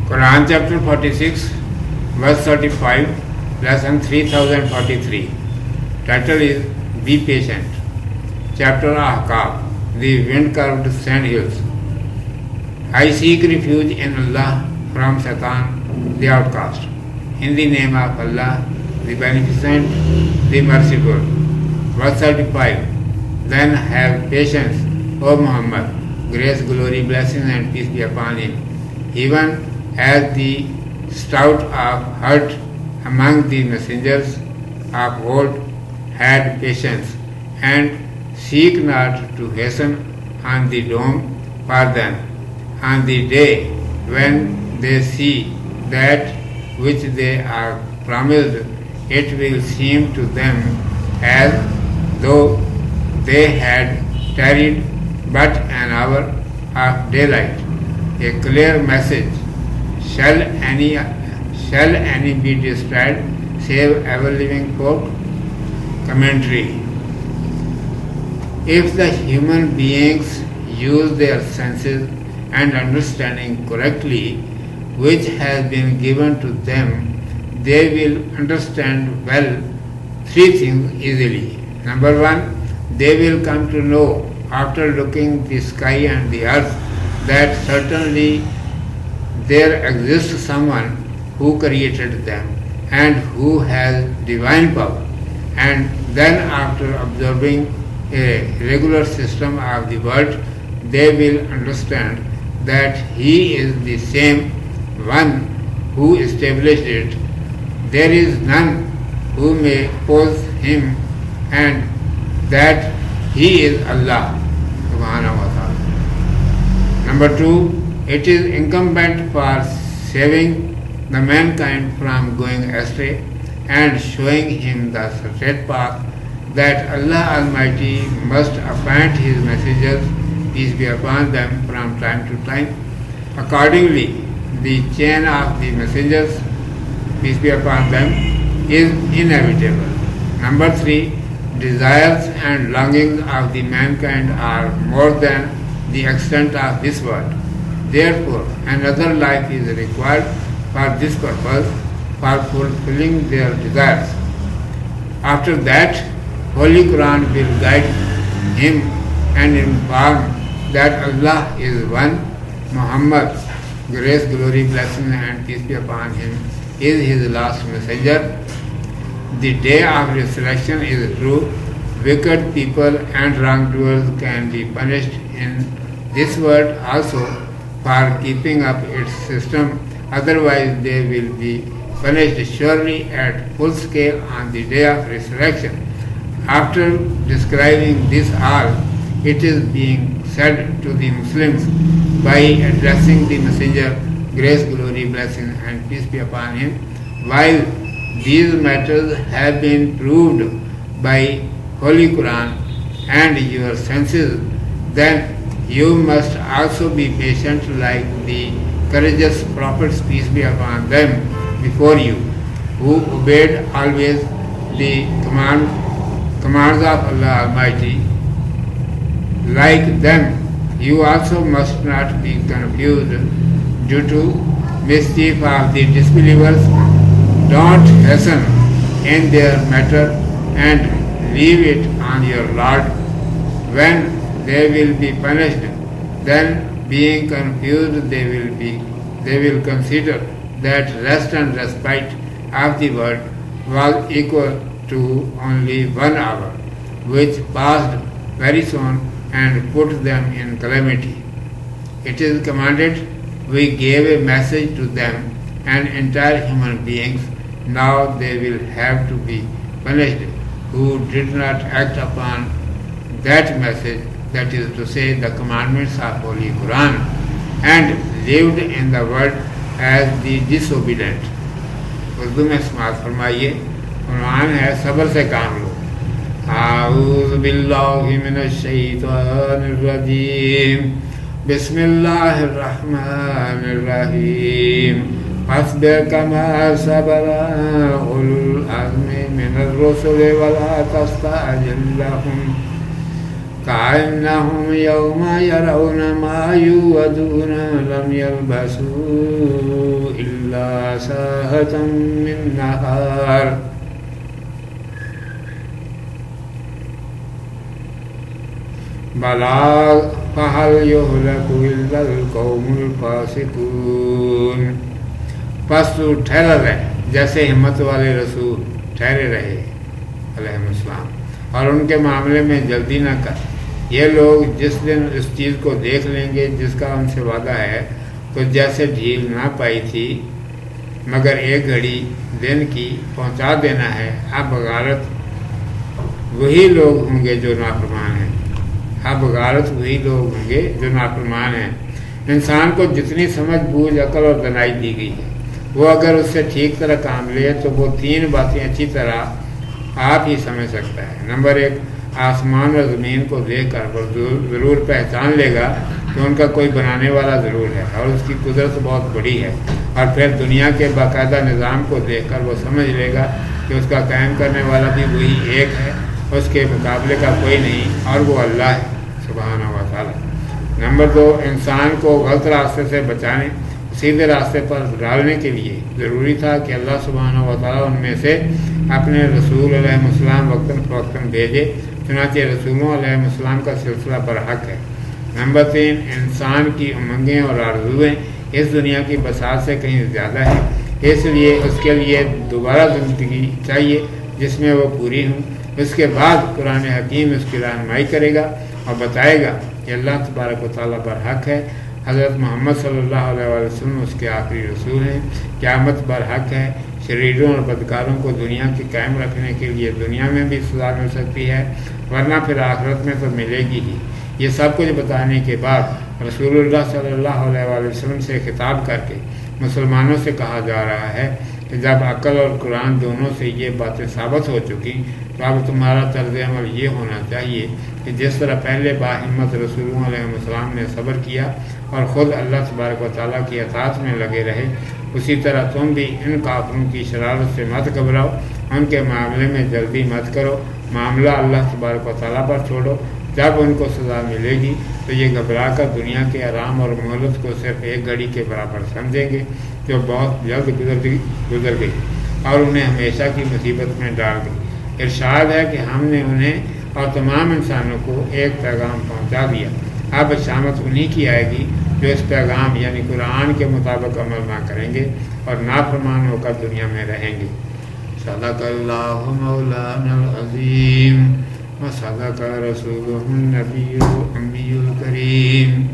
Quran chapter 46, verse 35, lesson 3043. Title is Be Patient. Chapter Ahqaf, the wind-carved sand hills. I seek refuge in Allah from Satan, the outcast. In the name of Allah, the Beneficent, the Merciful. Verse 35. Then have patience, O Muhammad, grace, glory, blessings and peace be upon him. Even as the stout of heart among the messengers of old had patience, and seek not to hasten on the doom for them. On the day when they see that which they are promised, it will seem to them as though they had tarried but an hour of daylight. A clear message. Shall any be destroyed save ever-living folk? Commentary. If the human beings use their senses and understanding correctly, which has been given to them, they will understand well three things easily. Number one, they will come to know after looking the sky and the earth that certainly there exists someone who created them and who has divine power. And then after observing a regular system of the world, they will understand that He is the same one who established it. There is none who may oppose Him, and that He is Allah subhanahu wa ta'ala. Number two, it is incumbent for saving the mankind from going astray and showing him the straight path that Allah Almighty must appoint His messengers, peace be upon them, from time to time. Accordingly, the chain of the messengers, peace be upon them, is inevitable. Number three, desires and longings of the mankind are more than the extent of this world. Therefore, another life is required for this purpose, for fulfilling their desires. After that, Holy Quran will guide him and inform that Allah is one, Muhammad, grace, glory, blessing and peace be upon him, is his last messenger. The day of resurrection is true. Wicked people and wrongdoers can be punished in this world also for keeping up its system, otherwise they will be punished surely at full scale on the day of resurrection. After describing this all, it is being said to the Muslims by addressing the messenger, grace, glory, blessing and peace be upon him, while these matters have been proved by Holy Quran and your senses, then you must also be patient like the courageous prophets, peace be upon them, before you, who obeyed always the commands of Allah Almighty. Like them, you also must not be confused due to mischief of the disbelievers. Don't hasten in their matter and leave it on your Lord. When they will be punished, then being confused they will consider that rest and respite of the world was equal to only 1 hour, which passed very soon and put them in calamity. It is commanded, we gave a message to them and entire human beings. Now they will have to be punished who did not act upon that message, that is to say the commandments of Holy Quran, and lived in the world as the disobedient. Urdu میں سماعت فرمائیے. عنوان ہے صبر سے کام لو. اعوذ باللہ من الشیطان الرجیم. بسم اللہ الرحمن الرحیم. فاصبر كما صبر أولو العزم من الرسل ولا تستعجل لهم کأنہم یوم یرون ما یوعدون لم یلبثوا الا ساعۃ من نہار بلاغ فہل یہلک الا القوم الفاسقون۔ پس تو ٹھہرا رہے جیسے ہمت والے رسول ٹھہرے رہے علیہ السلام، اور ان کے معاملے میں جلدی نہ کر۔ یہ لوگ جس دن اس چیز کو دیکھ لیں گے جس کا ان سے وعدہ ہے، تو جیسے ڈھیل نہ پائی تھی مگر ایک گھڑی دن کی پہنچا دینا ہے، اب غارت وہی لوگ ہوں گے جو نافرمان ہیں، اب غارت وہی لوگ ہوں گے جو نافرمان ہیں۔ انسان کو جتنی سمجھ بوجھ عقل اور دانائی دی گئی ہے، وہ اگر اس سے ٹھیک طرح کام لے تو وہ تین باتیں اچھی طرح آپ ہی سمجھ سکتا ہے۔ نمبر 1، آسمان اور زمین کو دیکھ کر وہ ضرور پہچان لے گا کہ ان کا کوئی بنانے والا ضرور ہے اور اس کی قدرت بہت بڑی ہے۔ اور پھر دنیا کے باقاعدہ نظام کو دیکھ کر وہ سمجھ لے گا کہ اس کا قائم کرنے والا بھی وہی ایک ہے، اس کے مقابلے کا کوئی نہیں، اور وہ اللہ ہے سبحانہ و تعالی۔ نمبر 2، انسان کو غلط راستے سے بچانے، سیدھے راستے پر ڈالنے کے لیے ضروری تھا کہ اللہ سبحانہ و تعالیٰ ان میں سے اپنے رسول علیہ السلام وقتاً فوقتاً بھیجے، چنانچہ رسولوں علیہ السلام کا سلسلہ برحق ہے۔ نمبر 3، انسان کی امنگیں اور آرزویں اس دنیا کی بساط سے کہیں زیادہ ہیں، اس لیے اس کے لیے دوبارہ زندگی چاہیے جس میں وہ پوری ہوں۔ اس کے بعد قرآن حکیم اس کی رہنمائی کرے گا اور بتائے گا کہ اللہ تبارک و تعالیٰ برحق ہے، حضرت محمد صلی اللہ علیہ وسلم اس کے آخری رسول ہیں، قیامت برحق ہے، شریروں اور بدکاروں کو دنیا کی قائم رکھنے کے لیے دنیا میں بھی سزا مل سکتی ہے، ورنہ پھر آخرت میں تو ملے گی ہی۔ یہ سب کچھ بتانے کے بعد رسول اللہ صلی اللہ علیہ وسلم سے خطاب کر کے مسلمانوں سے کہا جا رہا ہے کہ جب عقل اور قرآن دونوں سے یہ باتیں ثابت ہو چکی تو اب تمہارا طرز عمل یہ ہونا چاہیے کہ جس طرح پہلے باہمت رسولوں علیہ السلام نے صبر کیا اور خود اللہ تبارک و تعالیٰ کی اطاعت میں لگے رہے، اسی طرح تم بھی ان کافروں کی شرارت سے مت گھبراؤ، ان کے معاملے میں جلدی مت کرو، معاملہ اللہ تبارک و تعالیٰ پر چھوڑو۔ جب ان کو سزا ملے گی تو یہ گھبرا کر دنیا کے آرام اور مہلت کو صرف ایک گھڑی کے برابر سمجھیں گے جو بہت جلد گزر گئی اور انہیں ہمیشہ کی مصیبت میں ڈال دی۔ ارشاد ہے کہ ہم نے انہیں اور تمام انسانوں کو ایک پیغام پہنچا دیا، اب شامت انہی کی آئے گی جو اس پیغام یعنی قرآن کے مطابق عمل نہ کریں گے اور نافرمان ہو کر دنیا میں رہیں گے۔ صدق اللہ مولانا العظیم وصدق رسولہ النبی الامی الکریم۔